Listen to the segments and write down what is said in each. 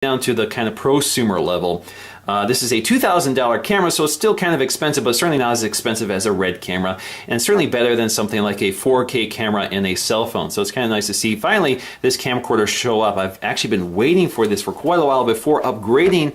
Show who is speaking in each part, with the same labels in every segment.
Speaker 1: down to the kind of prosumer level. This is a $2,000 camera, so it's still kind of expensive, but certainly not as expensive as a RED camera, and certainly better than something like a 4K camera in a cell phone. So it's kind of nice to see finally this camcorder show up. I've actually been waiting for this for quite a while before upgrading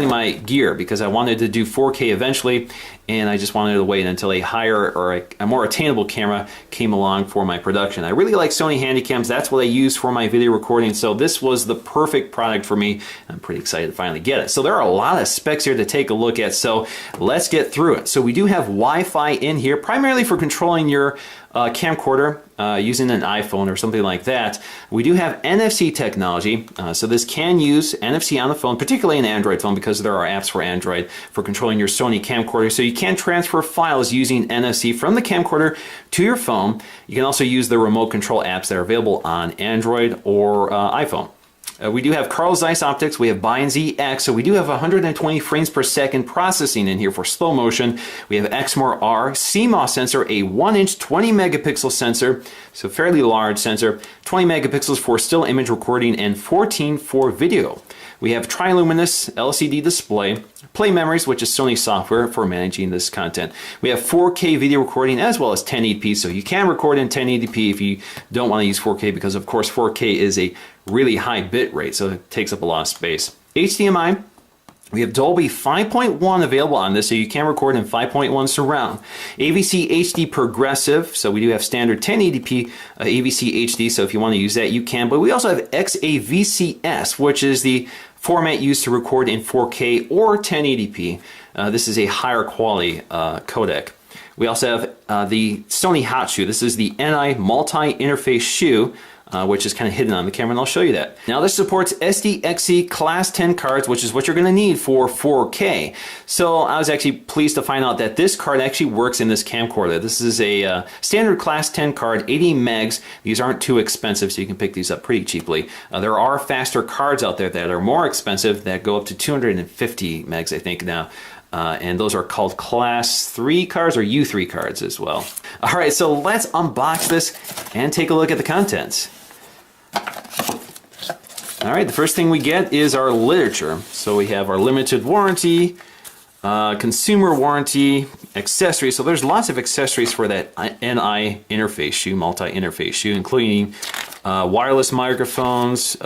Speaker 1: my gear, because I wanted to do 4K eventually, and I just wanted to wait until a higher or a more attainable camera came along for my production. I really like Sony Handycams. That's what I use for my video recording, so this was the perfect product for me. I'm pretty excited to finally get it. So there are a lot of specs here to take a look at, so let's get through it. So we do have Wi-Fi in here, primarily for controlling your camcorder using an iPhone or something like that. We do have NFC technology, so this can use NFC on the phone, particularly an Android phone, because there are apps for Android for controlling your Sony camcorder. So you can transfer files using NFC from the camcorder to your phone. You can also use the remote control apps that are available on Android or iPhone. We do have Carl Zeiss optics, we have Bi and ZX, so we do have 120 frames per second processing in here for slow motion. We have Exmor R, CMOS sensor, a 1-inch 20 megapixel sensor, so fairly large sensor, 20 megapixels for still image recording, and 14 for video. We have Triluminous LCD display, Play Memories, which is Sony software for managing this content. We have 4K video recording as well as 1080p, so you can record in 1080p if you don't want to use 4K, because of course 4K is a really high bit rate, so it takes up a lot of space. HDMI, we have Dolby 5.1 available on this, so you can record in 5.1 surround. AVC HD Progressive, so we do have standard 1080p AVC HD, so if you want to use that, you can. But we also have XAVCS, which is the format used to record in 4K or 1080p. This is a higher quality codec. We also have the Sony Hot Shoe. This is the NI multi-interface shoe, which is kind of hidden on the camera, and I'll show you that. Now this supports SDXC Class 10 cards, which is what you're going to need for 4K. So I was actually pleased to find out that this card actually works in this camcorder. This is a standard Class 10 card, 80 megs. These aren't too expensive, so you can pick these up pretty cheaply. There are faster cards out there that are more expensive that go up to 250 megs, I think now. And those are called Class 3 cards or U3 cards as well. All right, so let's unbox this and take a look at the contents. All right, the first thing we get is our literature. So we have our limited warranty, consumer warranty, accessories. So there's lots of accessories for that NI interface shoe, multi-interface shoe, including wireless microphones,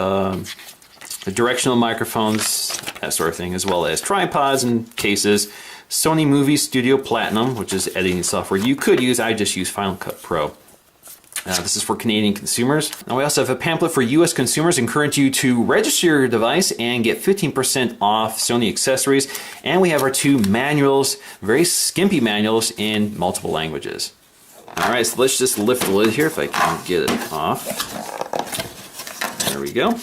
Speaker 1: directional microphones, that sort of thing, as well as tripods and cases. Sony Movie Studio Platinum, which is editing software you could use. I just use Final Cut Pro. This is for Canadian consumers. Now we also have a pamphlet for US consumers, encourage you to register your device and get 15% off Sony accessories. And we have our two manuals, very skimpy manuals in multiple languages. All right, so let's just lift the lid here if I can get it off. There we go.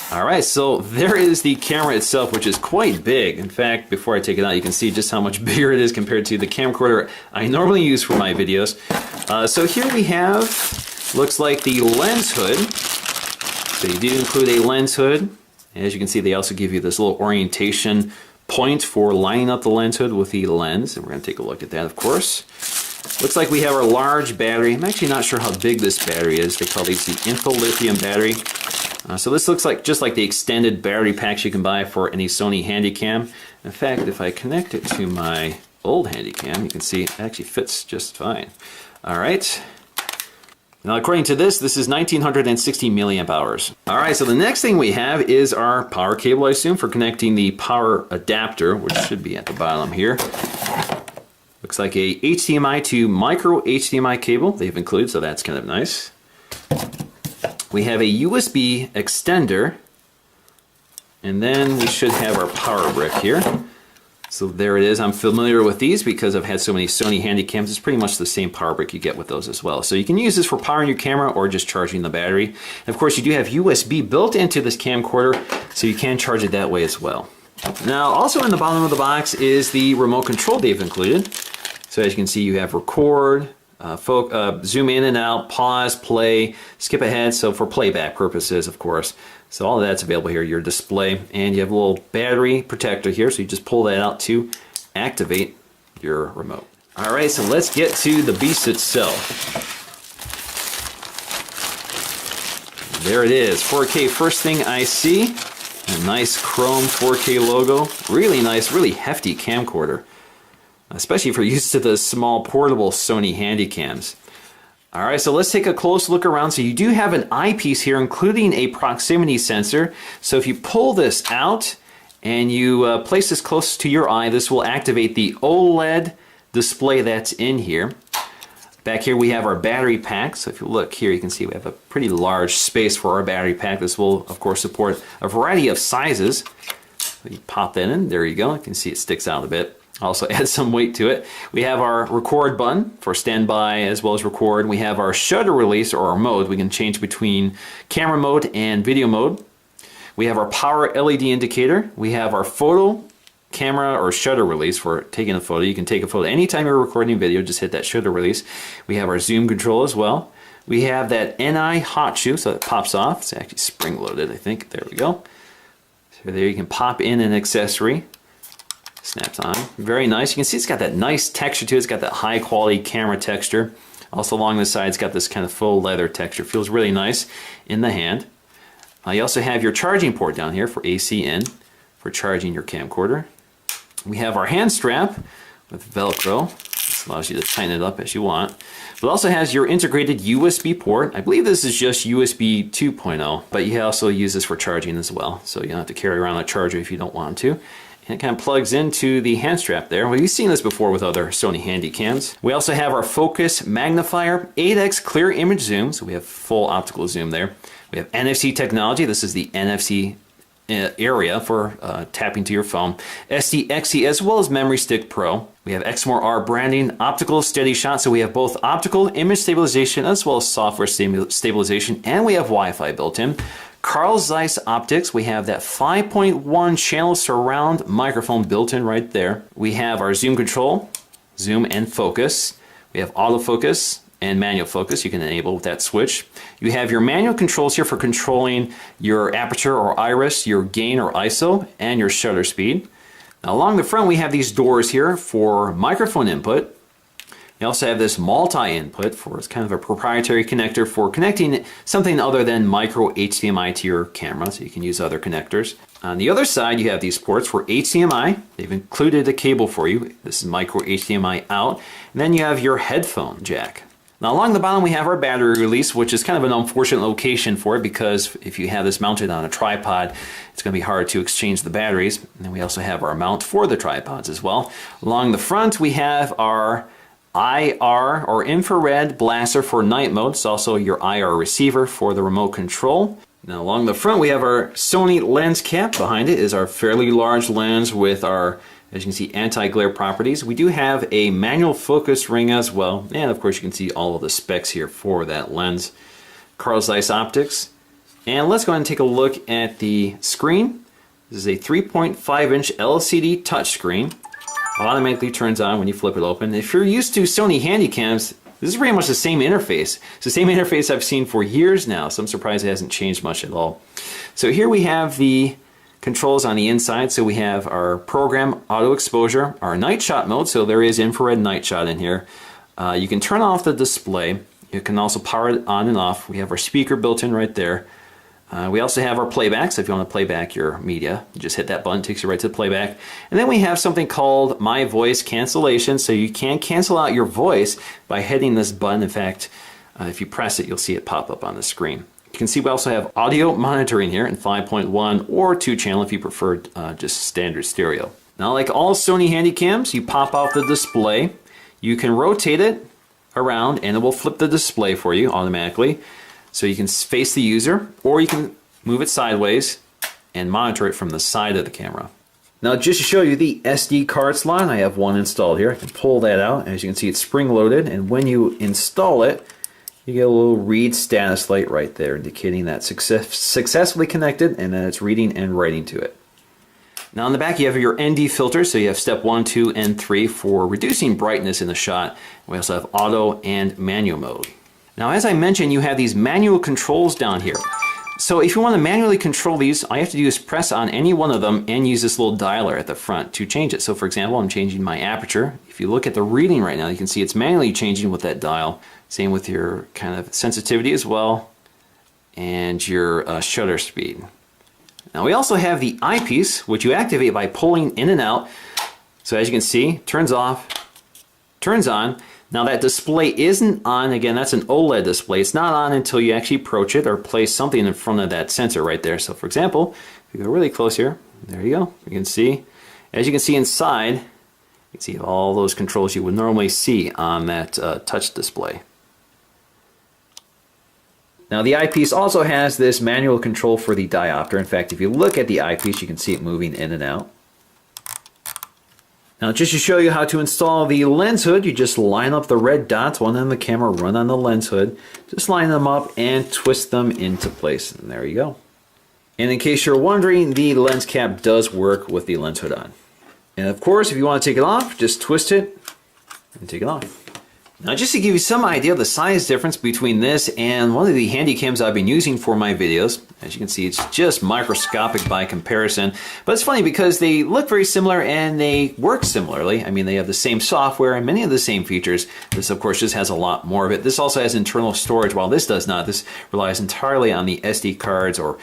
Speaker 1: All right, so there is the camera itself, which is quite big. In fact, before I take it out, you can see just how much bigger it is compared to the camcorder I normally use for my videos. So here we have, looks like the lens hood. So you do include a lens hood. As you can see, they also give you this little orientation point for lining up the lens hood with the lens. And we're going to take a look at that, of course. Looks like we have our large battery. I'm actually not sure how big this battery is. They call these the InfoLithium battery. So this looks like just like the extended battery packs you can buy for any Sony Handycam. In fact, if I connect it to my old Handycam, you can see it actually fits just fine. All right. Now, according to this is 1960 milliamp hours. All right, so the next thing we have is our power cable, I assume, for connecting the power adapter, which should be at the bottom here. Looks like a HDMI to micro HDMI cable they've included, so that's kind of nice. We have a USB extender, and then we should have our power brick here. So there it is. I'm familiar with these because I've had so many Sony Handycams. It's pretty much the same power brick you get with those as well. So you can use this for powering your camera or just charging the battery. And of course, you do have USB built into this camcorder, so you can charge it that way as well. Now, also in the bottom of the box is the remote control they've included. So as you can see, you have record, zoom in and out, pause, play, skip ahead, so for playback purposes, of course. So all of that's available here, your display, and you have a little battery protector here, so you just pull that out to activate your remote. All right, so let's get to the beast itself. There it is, 4K first thing I see. A nice chrome 4K logo. Really nice, really hefty camcorder. Especially if you're used to the small portable Sony Handycams. Alright, so let's take a close look around. So you do have an eyepiece here, including a proximity sensor. So if you pull this out and you place this close to your eye, this will activate the OLED display that's in here. Back here we have our battery pack. So if you look here, you can see we have a pretty large space for our battery pack. This will, of course, support a variety of sizes. So you pop that in, there you go. You can see it sticks out a bit. Also add some weight to it. We have our record button for standby as well as record. We have our shutter release or our mode. We can change between camera mode and video mode. We have our power LED indicator. We have our photo camera or shutter release for taking a photo. You can take a photo anytime you're recording video, just hit that shutter release. We have our zoom control as well. We have that NI hot shoe, so it pops off. It's actually spring loaded, I think. There we go. So there you can pop in an accessory. Snaps on. Very nice. You can see it's got that nice texture to it. It's got that high quality camera texture. Also along the side it's got this kind of faux leather texture. Feels really nice in the hand. You also have your charging port down here for AC in for charging your camcorder. We have our hand strap with Velcro. This allows you to tighten it up as you want. But it also has your integrated USB port. I believe this is just USB 2.0, but you also use this for charging as well. So you don't have to carry around a charger if you don't want to. And it kind of plugs into the hand strap there. Well, you've seen this before with other Sony Handycams. We also have our focus magnifier, 8x clear image zoom, so we have full optical zoom there. We have NFC technology. This is the NFC area for tapping to your phone. SD-XC as well as Memory Stick Pro. We have X-More-R branding, optical steady shot, so we have both optical image stabilization as well as software stabilization, and we have Wi-Fi built in. Carl Zeiss optics, we have that 5.1 channel surround microphone built in right there. We have our zoom control, zoom and focus. We have autofocus and manual focus. You can enable with that switch. You have your manual controls here for controlling your aperture or iris, your gain or ISO, and your shutter speed. Now along the front we have these doors here for microphone input. You also have this multi-input for it's kind of a proprietary connector for connecting something other than micro HDMI to your camera, so you can use other connectors. On the other side you have these ports for HDMI. They've included a cable for you. This is micro HDMI out. And then you have your headphone jack. Now along the bottom we have our battery release, which is kind of an unfortunate location for it because if you have this mounted on a tripod, it's going to be hard to exchange the batteries. And then we also have our mount for the tripods as well. Along the front we have our IR or infrared blaster for night mode. It's also your IR receiver for the remote control. Now along the front we have our Sony lens cap. Behind it is our fairly large lens with our, as you can see, anti-glare properties. We do have a manual focus ring as well, and of course you can see all of the specs here for that lens. Carl Zeiss optics. And let's go ahead and take a look at the screen. This is a 3.5-inch LCD touchscreen. Automatically turns on when you flip it open. If you're used to Sony Handycams, this is pretty much the same interface. It's the same interface I've seen for years now, so I'm surprised it hasn't changed much at all. So here we have the controls on the inside. So we have our program auto exposure, our night shot mode, so there is infrared night shot in here. You can turn off the display. You can also power it on and off. We have our speaker built in right there. We also have our playback, so if you want to play back your media, you just hit that button, takes you right to the playback. And then we have something called My Voice Cancellation, so you can cancel out your voice by hitting this button. In fact, if you press it, you'll see it pop up on the screen. You can see we also have audio monitoring here in 5.1 or 2-channel if you prefer just standard stereo. Now like all Sony Handycams, you pop off the display. You can rotate it around and it will flip the display for you automatically. So you can face the user, or you can move it sideways and monitor it from the side of the camera. Now just to show you the SD card slot, I have one installed here. I can pull that out. As you can see, it's spring loaded, and when you install it, you get a little read status light right there indicating that successfully connected and that it's reading and writing to it. Now on the back you have your ND filters, so you have step 1, 2, and 3 for reducing brightness in the shot. We also have auto and manual mode. Now as I mentioned, you have these manual controls down here. So if you want to manually control these, all you have to do is press on any one of them and use this little dialer at the front to change it. So for example, I'm changing my aperture. If you look at the reading right now, you can see it's manually changing with that dial. Same with your kind of sensitivity as well. and your shutter speed. Now we also have the eyepiece, which you activate by pulling in and out. So as you can see, turns off, turns on. Now that display isn't on, again, that's an OLED display. It's not on until you actually approach it or place something in front of that sensor right there. So for example, if you go really close here, there you go. You can see, as you can see inside, you can see all those controls you would normally see on that touch display. Now the eyepiece also has this manual control for the diopter. In fact, if you look at the eyepiece, you can see it moving in and out. Now just to show you how to install the lens hood, you just line up the red dots, one on the camera, one on the lens hood. Just line them up and twist them into place. And there you go. And in case you're wondering, the lens cap does work with the lens hood on. And of course, if you want to take it off, just twist it and take it off. Now just to give you some idea of the size difference between this and one of the handy cams I've been using for my videos, as you can see it's just microscopic by comparison, but it's funny because they look very similar and they work similarly. I mean, they have the same software and many of the same features. This of course just has a lot more of it. This also has internal storage, while this does not. This relies entirely on the SD cards or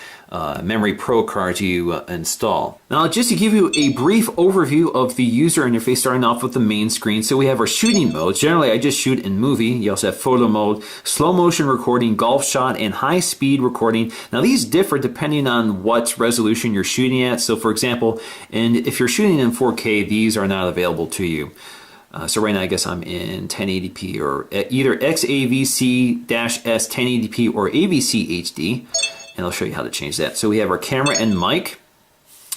Speaker 1: memory pro cards you install. Now just to give you a brief overview of the user interface, starting off with the main screen. So we have our shooting modes. Generally I just shoot in movie. You also have photo mode, slow motion recording, golf shot, and high speed recording. Now these differ depending on what resolution you're shooting at. So for example, and if you're shooting in 4K, these are not available to you. So right now I guess I'm in 1080p or either XAVC-S 1080p or AVC HD. And I'll show you how to change that. So we have our camera and mic.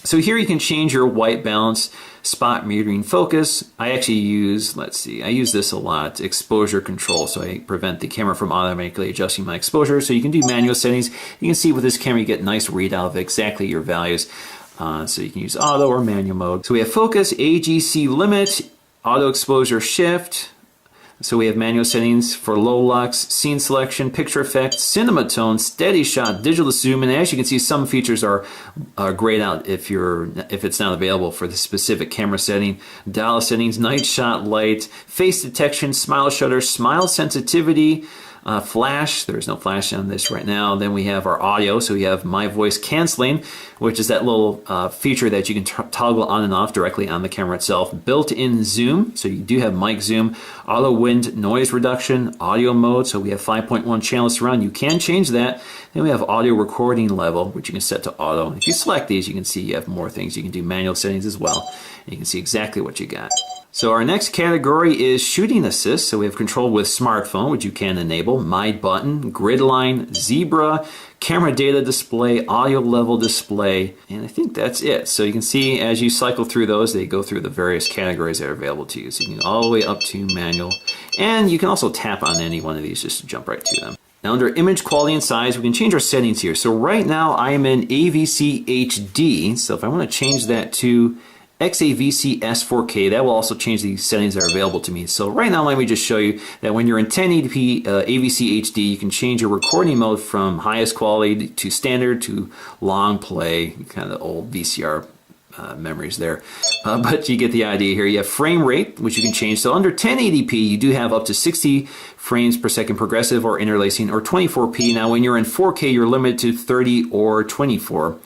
Speaker 1: So here you can change your white balance, spot metering focus. I actually use, let's see, I use this a lot, exposure control. So I prevent the camera from automatically adjusting my exposure. So you can do manual settings. You can see with this camera you get nice readout of exactly your values. So you can use auto or manual mode. So we have focus, AGC limit, auto exposure shift. So we have manual settings for low lux, scene selection, picture effect, cinema tone, steady shot, digital zoom, and as you can see, some features are grayed out if it's not available for the specific camera setting. Dial settings, night shot light, face detection, smile shutter, smile sensitivity, flash. There's no flash on this right now. Then we have our audio. So we have my voice canceling, which is that little feature that you can toggle on and off directly on the camera itself. Built-in zoom. So you do have mic zoom. Auto wind noise reduction. Audio mode. So we have 5.1 channel surround. You can change that. Then we have audio recording level, which you can set to auto. If you select these, you can see you have more things. You can do manual settings as well. And you can see exactly what you got. So our next category is shooting assist. So we have control with smartphone, which you can enable, my button, grid line, zebra, camera data display, audio level display, and I think that's it. So you can see as you cycle through those, they go through the various categories that are available to you. So you can go all the way up to manual, and you can also tap on any one of these just to jump right to them. Now under image quality and size, we can change our settings here. So right now I am in AVC HD, so if I want to change that to XAVC-S 4K, that will also change the settings that are available to me. So right now, let me just show you that when you're in 1080p AVC HD, you can change your recording mode from highest quality to standard to long play, kind of old VCR memories there. But you get the idea here. You have frame rate, which you can change. So under 1080p, you do have up to 60 frames per second progressive or interlacing, or 24p. Now when you're in 4K, you're limited to 30 or 24.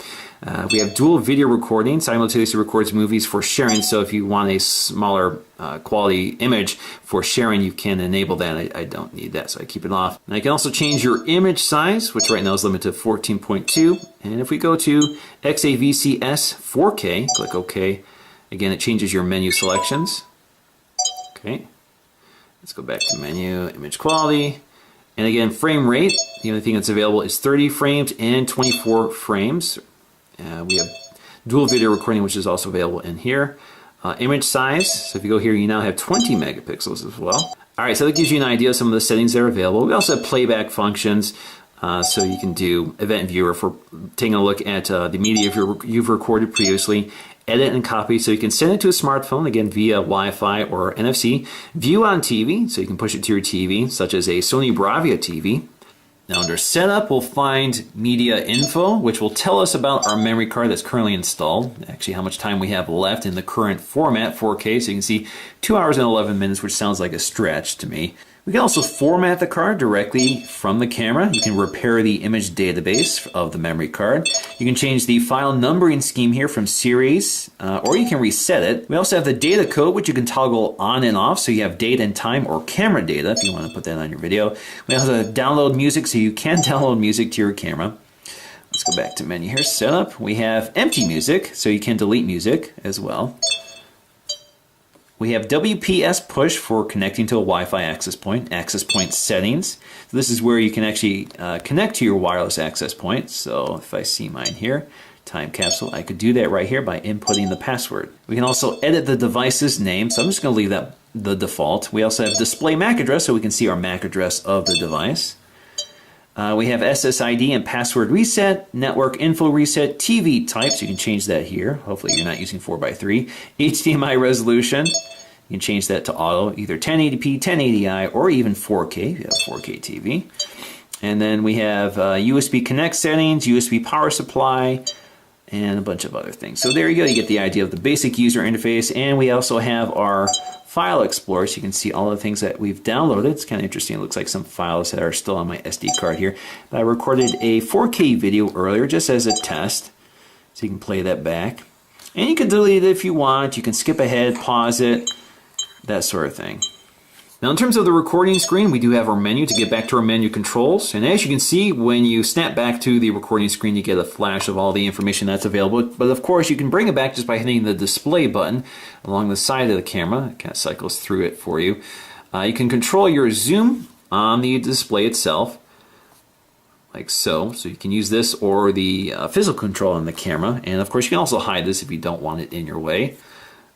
Speaker 1: We have dual video recording, simultaneously records movies for sharing. So if you want a smaller quality image for sharing, you can enable that. I don't need that, so I keep it off. And I can also change your image size, which right now is limited to 14.2. And if we go to XAVC-S 4K, click OK. Again, it changes your menu selections. Okay, let's go back to menu, image quality. And again, frame rate, the only thing that's available is 30 frames and 24 frames. We have dual video recording, which is also available in here. Image size, so if you go here, you now have 20 megapixels as well. All right, so that gives you an idea of some of the settings that are available. We also have playback functions, so you can do event viewer for taking a look at the media you've recorded previously. Edit and copy, so you can send it to a smartphone, again via Wi-Fi or NFC. View on TV, so you can push it to your TV, such as a Sony Bravia TV. Now under setup, we'll find media info, which will tell us about our memory card that's currently installed, actually how much time we have left in the current format, 4K, so you can see 2 hours and 11 minutes, which sounds like a stretch to me. We can also format the card directly from the camera. You can repair the image database of the memory card. You can change the file numbering scheme here from series, or you can reset it. We also have the data code, which you can toggle on and off, so you have date and time or camera data if you want to put that on your video. We also have download music, so you can download music to your camera. Let's go back to menu here, setup. We have empty music, so you can delete music as well. We have WPS push for connecting to a Wi-Fi access point settings. So this is where you can actually connect to your wireless access point. So if I see mine here, time capsule, I could do that right here by inputting the password. We can also edit the device's name, so I'm just going to leave that the default. We also have display MAC address, so we can see our MAC address of the device. We have SSID and password reset, network info reset, TV types, you can change that here. Hopefully you're not using 4:3. HDMI resolution, you can change that to auto, either 1080p, 1080i, or even 4K if you have a 4K TV. And then we have USB connect settings, USB power supply, and a bunch of other things. So there you go, you get the idea of the basic user interface, and we also have our File Explorer, so you can see all the things that we've downloaded. It's kind of interesting. It looks like some files that are still on my SD card here. But I recorded a 4K video earlier just as a test, so you can play that back. And you can delete it if you want. You can skip ahead, pause it, that sort of thing. Now in terms of the recording screen, we do have our menu to get back to our menu controls. And as you can see, when you snap back to the recording screen, you get a flash of all the information that's available. But of course, you can bring it back just by hitting the display button along the side of the camera. It kind of cycles through it for you. You can control your zoom on the display itself, like so. So you can use this or the physical control on the camera. And of course, you can also hide this if you don't want it in your way.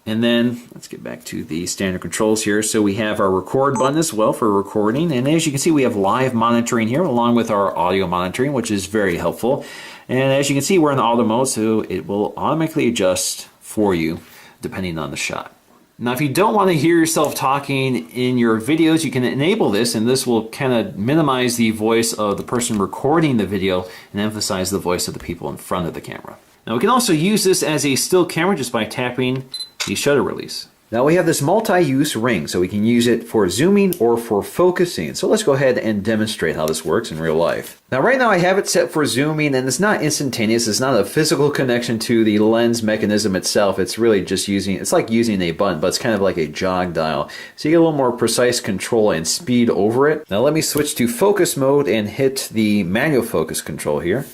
Speaker 1: And then let's get back to the standard controls here. So we have our record button as well for recording. And as you can see, we have live monitoring here along with our audio monitoring, which is very helpful. And as you can see, we're in auto mode, so it will automatically adjust for you depending on the shot. Now, if you don't want to hear yourself talking in your videos, you can enable this, and this will kind of minimize the voice of the person recording the video and emphasize the voice of the people in front of the camera. Now, we can also use this as a still camera just by tapping the shutter release. Now we have this multi-use ring, so we can use it for zooming or for focusing. So let's go ahead and demonstrate how this works in real life. Now right now I have it set for zooming, and it's not instantaneous. It's not a physical connection to the lens mechanism itself. It's really just using, it's like using a button, but it's kind of like a jog dial. So you get a little more precise control and speed over it. Now let me switch to focus mode and hit the manual focus control here.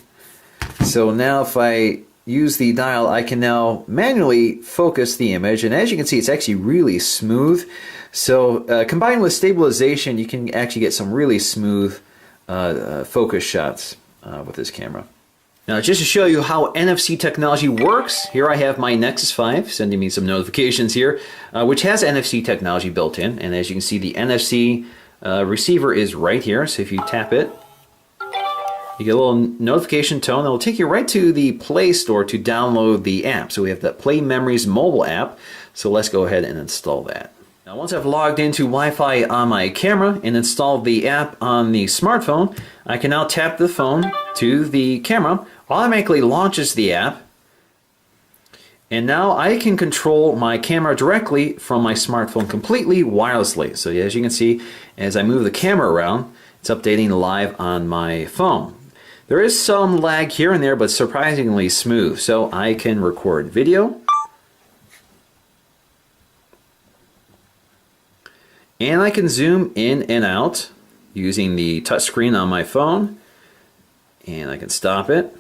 Speaker 1: So now if I use the dial, I can now manually focus the image, and as you can see, it's actually really smooth. So combined with stabilization, you can actually get some really smooth focus shots with this camera. Now just to show you how NFC technology works, here I have my Nexus 5 sending me some notifications here, which has NFC technology built in, and as you can see, the NFC receiver is right here. So if you tap it, you get a little notification tone that will take you right to the Play Store to download the app. So we have the Play Memories mobile app. So let's go ahead and install that. Now once I've logged into Wi-Fi on my camera and installed the app on the smartphone, I can now tap the phone to the camera, automatically launches the app, and now I can control my camera directly from my smartphone completely wirelessly. So as you can see, as I move the camera around, it's updating live on my phone. There is some lag here and there, but surprisingly smooth. So I can record video, and I can zoom in and out using the touchscreen on my phone, and I can stop it.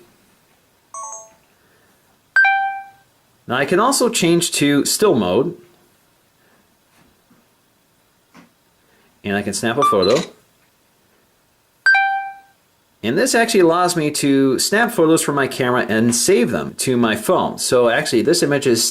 Speaker 1: Now I can also change to still mode, and I can snap a photo. And this actually allows me to snap photos from my camera and save them to my phone. So actually this image is